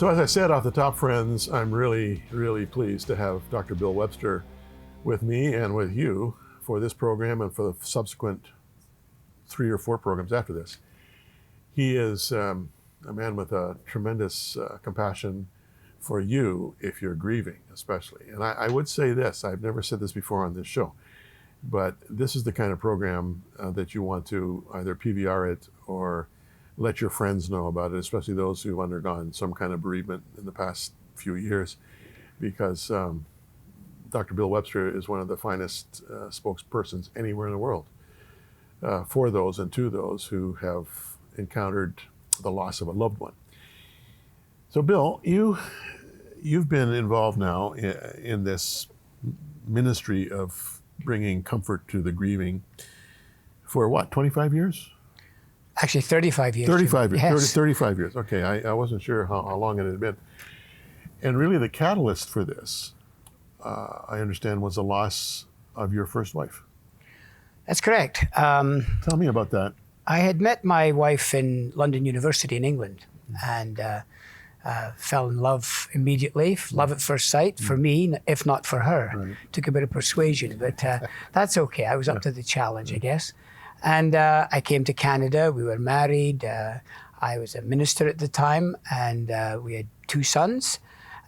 So as I said off the top, friends, I'm really, really pleased to have Dr. Bill Webster with me and with you for this program and for the subsequent 3 or 4 programs after this. He is a man with a tremendous compassion for you if you're grieving, especially. And I would say this, I've never said this before on this show, but this is the kind of program that you want to either PVR it or let your friends know about it, especially those who've undergone some kind of bereavement in the past few years, because Dr. Bill Webster is one of the finest spokespersons anywhere in the world for those and to those who have encountered the loss of a loved one. So Bill, you've been involved now in this ministry of bringing comfort to the grieving for what, 25 years? Actually, 35 years. 35 years. Yes. 35 years. Okay, I wasn't sure how long it had been. And really the catalyst for this, I understand, was the loss of your first wife. That's correct. Tell me about that. I had met my wife in London University in England and fell in love immediately, love at first sight for me, if not for her. Right. Took a bit of persuasion, but that's okay. I was up to the challenge, I guess. And I came to Canada. We were married. I was a minister at the time, and we had 2 sons.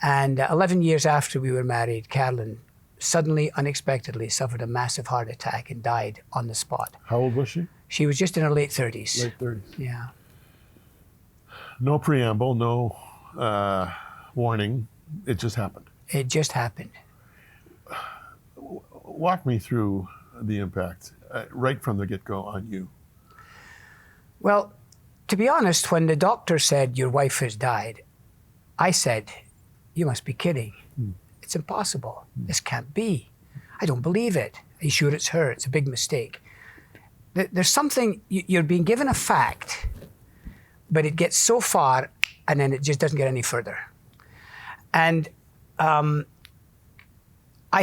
And 11 years after we were married, Cantelon suddenly, unexpectedly suffered a massive heart attack and died on the spot. How old was she? She was just in her late 30s. Late 30s. Yeah. No preamble, no warning. It just happened. It just happened. Walk me through the impact right from the get-go on you. Well, to be honest, when the doctor said your wife has died, I said, you must be kidding. It's impossible. This can't be. I don't believe it. Are you sure it's her? It's a big mistake. There's something, you're being given a fact, but it gets so far and then it just doesn't get any further. And I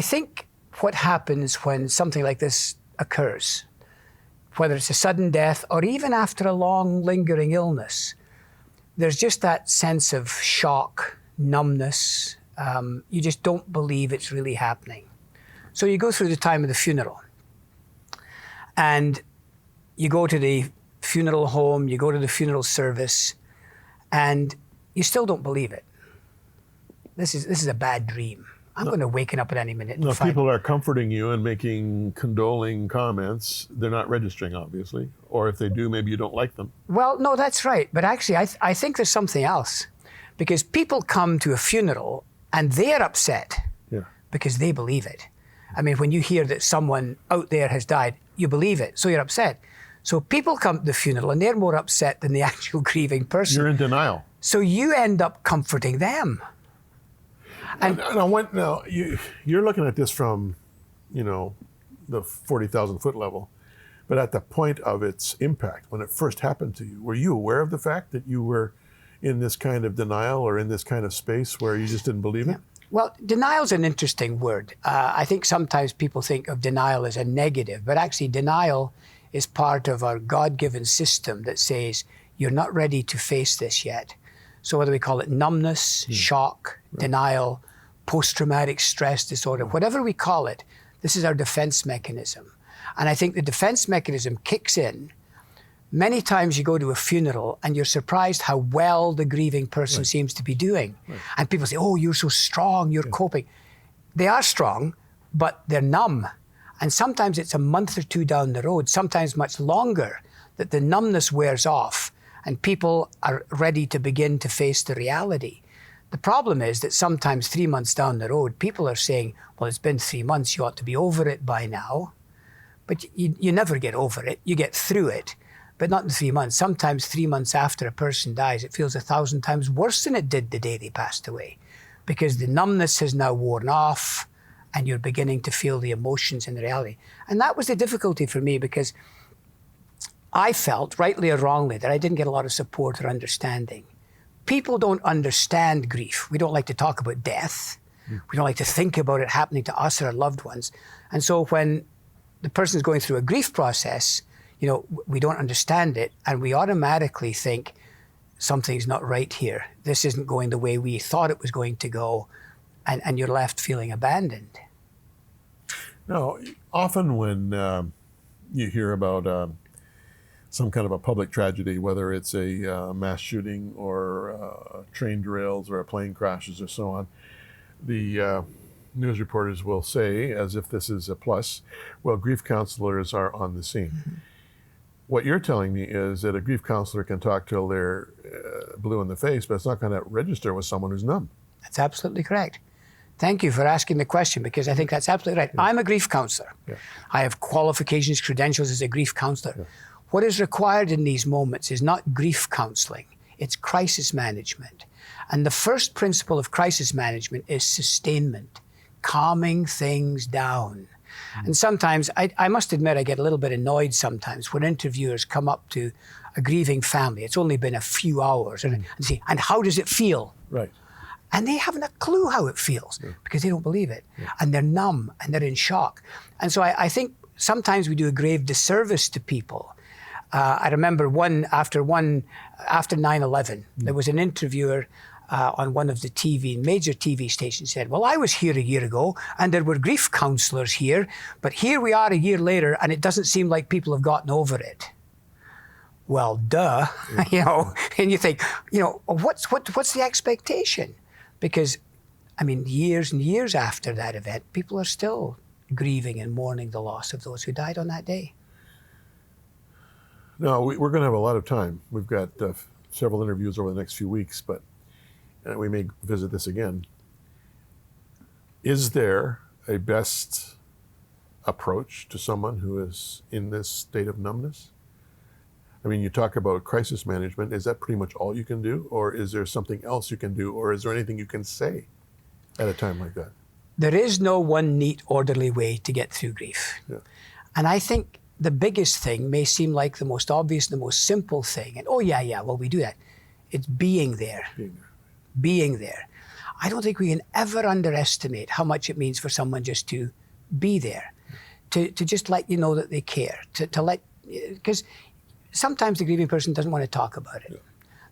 think what happens when something like this occurs, whether it's a sudden death or even after a long lingering illness, there's just that sense of shock, numbness. You just don't believe it's really happening. So you go through the time of the funeral and you go to the funeral home, you go to the funeral service, and you still don't believe it. This is a bad dream. I'm going to waken up at any minute. No, people are comforting you and making condoling comments. They're not registering, obviously. Or if they do, maybe you don't like them. Well, no, that's right. But actually, I think there's something else. Because people come to a funeral and they're upset because they believe it. I mean, when you hear that someone out there has died, you believe it, so you're upset. So people come to the funeral and they're more upset than the actual grieving person. You're in denial. So you end up comforting them. And now you're looking at this from, the 40,000 foot level, but at the point of its impact, when it first happened to you, were you aware of the fact that you were in this kind of denial or in this kind of space where you just didn't believe it? Well, denial is an interesting word. I think sometimes people think of denial as a negative, but actually denial is part of our God-given system that says you're not ready to face this yet. So whether we call it numbness, shock, denial, post-traumatic stress disorder, whatever we call it, this is our defense mechanism. And I think the defense mechanism kicks in. Many times you go to a funeral and you're surprised how well the grieving person seems to be doing. And people say, oh, you're so strong, you're coping. They are strong, but they're numb. And sometimes it's a month or 2 down the road, sometimes much longer, that the numbness wears off and people are ready to begin to face the reality. The problem is that sometimes 3 months down the road, people are saying, well, it's been 3 months, you ought to be over it by now. But you never get over it, you get through it. But not in 3 months. Sometimes 3 months after a person dies, it feels 1,000 times worse than it did the day they passed away, because the numbness has now worn off and you're beginning to feel the emotions and the reality. And that was the difficulty for me, because I felt, rightly or wrongly, that I didn't get a lot of support or understanding. People don't understand grief. We don't like to talk about death. We don't like to think about it happening to us or our loved ones. And so when the person is going through a grief process, we don't understand it, and we automatically think something's not right here. This isn't going the way we thought it was going to go, and you're left feeling abandoned. Now, often when you hear about some kind of a public tragedy, whether it's a mass shooting or train derails or a plane crashes or so on, the news reporters will say, as if this is a plus, well, grief counselors are on the scene. Mm-hmm. What you're telling me is that a grief counselor can talk till they're blue in the face, but it's not going to register with someone who's numb. That's absolutely correct. Thank you for asking the question, because I think that's absolutely right. Yeah. I'm a grief counselor. Yeah. I have qualifications, credentials as a grief counselor. Yeah. What is required in these moments is not grief counseling, it's crisis management. And the first principle of crisis management is sustainment, calming things down. And sometimes, I must admit, I get a little bit annoyed sometimes when interviewers come up to a grieving family. It's only been a few hours, and say, and how does it feel? Right. And they haven't a clue how it feels because they don't believe it. Yeah. And they're numb and they're in shock. And so I think sometimes we do a grave disservice to people. I remember after 9/11, there was an interviewer on one of the major TV stations said, well, I was here a year ago and there were grief counselors here, but here we are a year later and it doesn't seem like people have gotten over it. Well, duh, and you think, what's the expectation? Because, years and years after that event, people are still grieving and mourning the loss of those who died on that day. No, we're going to have a lot of time. We've got several interviews over the next few weeks, but we may visit this again. Is there a best approach to someone who is in this state of numbness? You talk about crisis management. Is that pretty much all you can do? Or is there something else you can do? Or is there anything you can say at a time like that? There is no one neat, orderly way to get through grief. Yeah. And I think the biggest thing may seem like the most obvious, the most simple thing. And we do that. It's being there. Being there. I don't think we can ever underestimate how much it means for someone just to be there. To just let you know that they care. Because sometimes the grieving person doesn't want to talk about it. Yeah.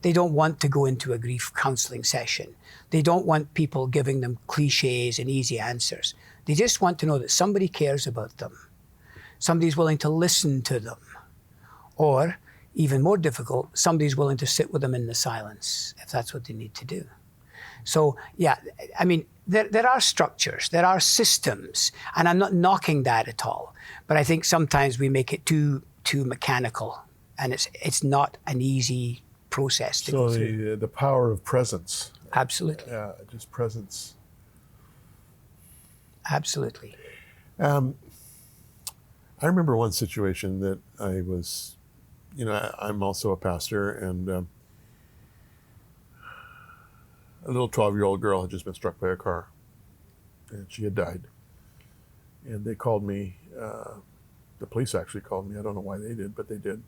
They don't want to go into a grief counseling session. They don't want people giving them cliches and easy answers. They just want to know that somebody cares about them. Somebody's willing to listen to them. Or, even more difficult, somebody's willing to sit with them in the silence, if that's what they need to do. So, there are structures, there are systems, and I'm not knocking that at all. But I think sometimes we make it too mechanical. And it's not an easy process to go through. So the power of presence. Absolutely. Just presence. Absolutely. I remember one situation that I was, I'm also a pastor, and a little 12-year-old girl had just been struck by a car, and she had died. And they called me, the police actually called me. I don't know why they did, but they did.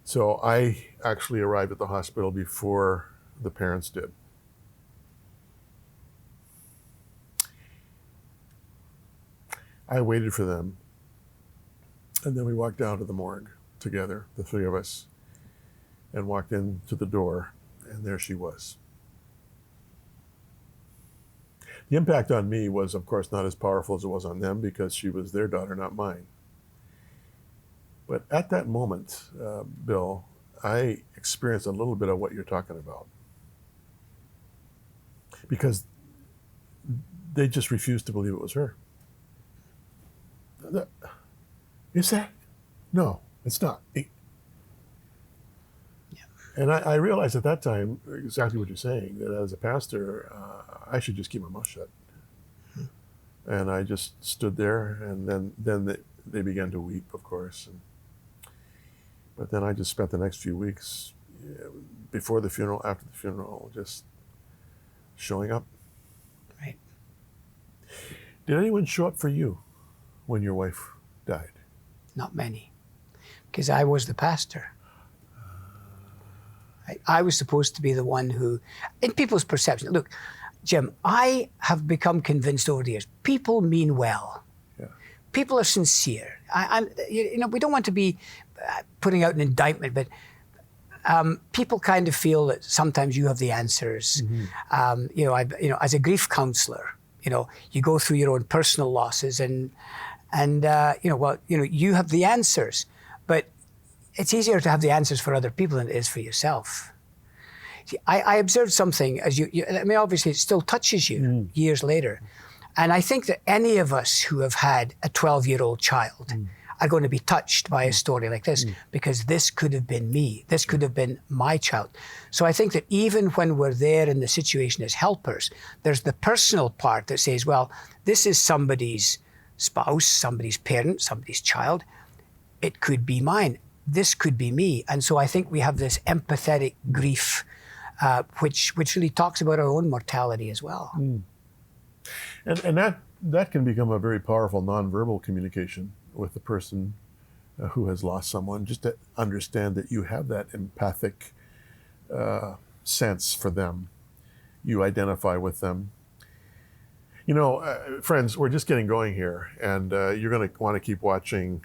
So I actually arrived at the hospital before the parents did. I waited for them, and then we walked down to the morgue together, the three of us, and walked into the door, and there she was. The impact on me was, of course, not as powerful as it was on them, because she was their daughter, not mine. But at that moment, Bill, I experienced a little bit of what you're talking about. Because they just refused to believe it was her. Is that? No, it's not. Yeah. And I realized at that time exactly what you're saying, that as a pastor, I should just keep my mouth shut. And I just stood there, and then they began to weep, of course. But then I just spent the next few weeks, before the funeral, after the funeral, just showing up. Right. Did anyone show up for you when your wife died? Not many, because I was the pastor. I was supposed to be the one who, in people's perception, look, Jim, I have become convinced over the years, people mean well. Yeah. People are sincere. We don't want to be putting out an indictment, but people kind of feel that sometimes you have the answers. As a grief counselor, you go through your own personal losses, and you have the answers, but it's easier to have the answers for other people than it is for yourself. See, I observed something obviously it still touches you years later. And I think that any of us who have had a 12-year-old child are going to be touched by a story like this, because this could have been me. This could have been my child. So I think that even when we're there in the situation as helpers, there's the personal part that says, well, this is somebody's spouse, somebody's parent, somebody's child. It could be mine. This could be me. And so I think we have this empathetic grief, which really talks about our own mortality as well. And that can become a very powerful nonverbal communication with the person who has lost someone, just to understand that you have that empathic sense for them. You identify with them. Friends, we're just getting going here, and you're going to want to keep watching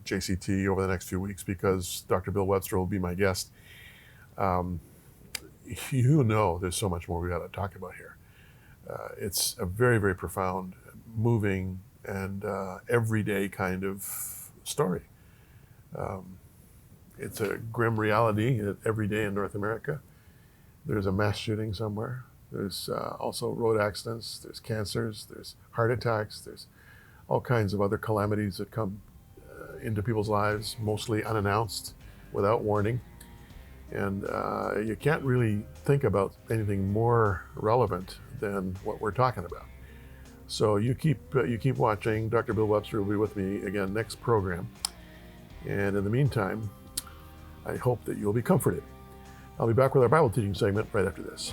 JCT over the next few weeks, because Dr. Bill Webster will be my guest. There's so much more we got to talk about here. It's a very, very profound, moving, and everyday kind of story. It's a grim reality every day in North America. There's a mass shooting somewhere. There's also road accidents, there's cancers, there's heart attacks, there's all kinds of other calamities that come into people's lives, mostly unannounced, without warning. And you can't really think about anything more relevant than what we're talking about. So you keep watching. Dr. Bill Webster will be with me again next program. And in the meantime, I hope that you'll be comforted. I'll be back with our Bible teaching segment right after this.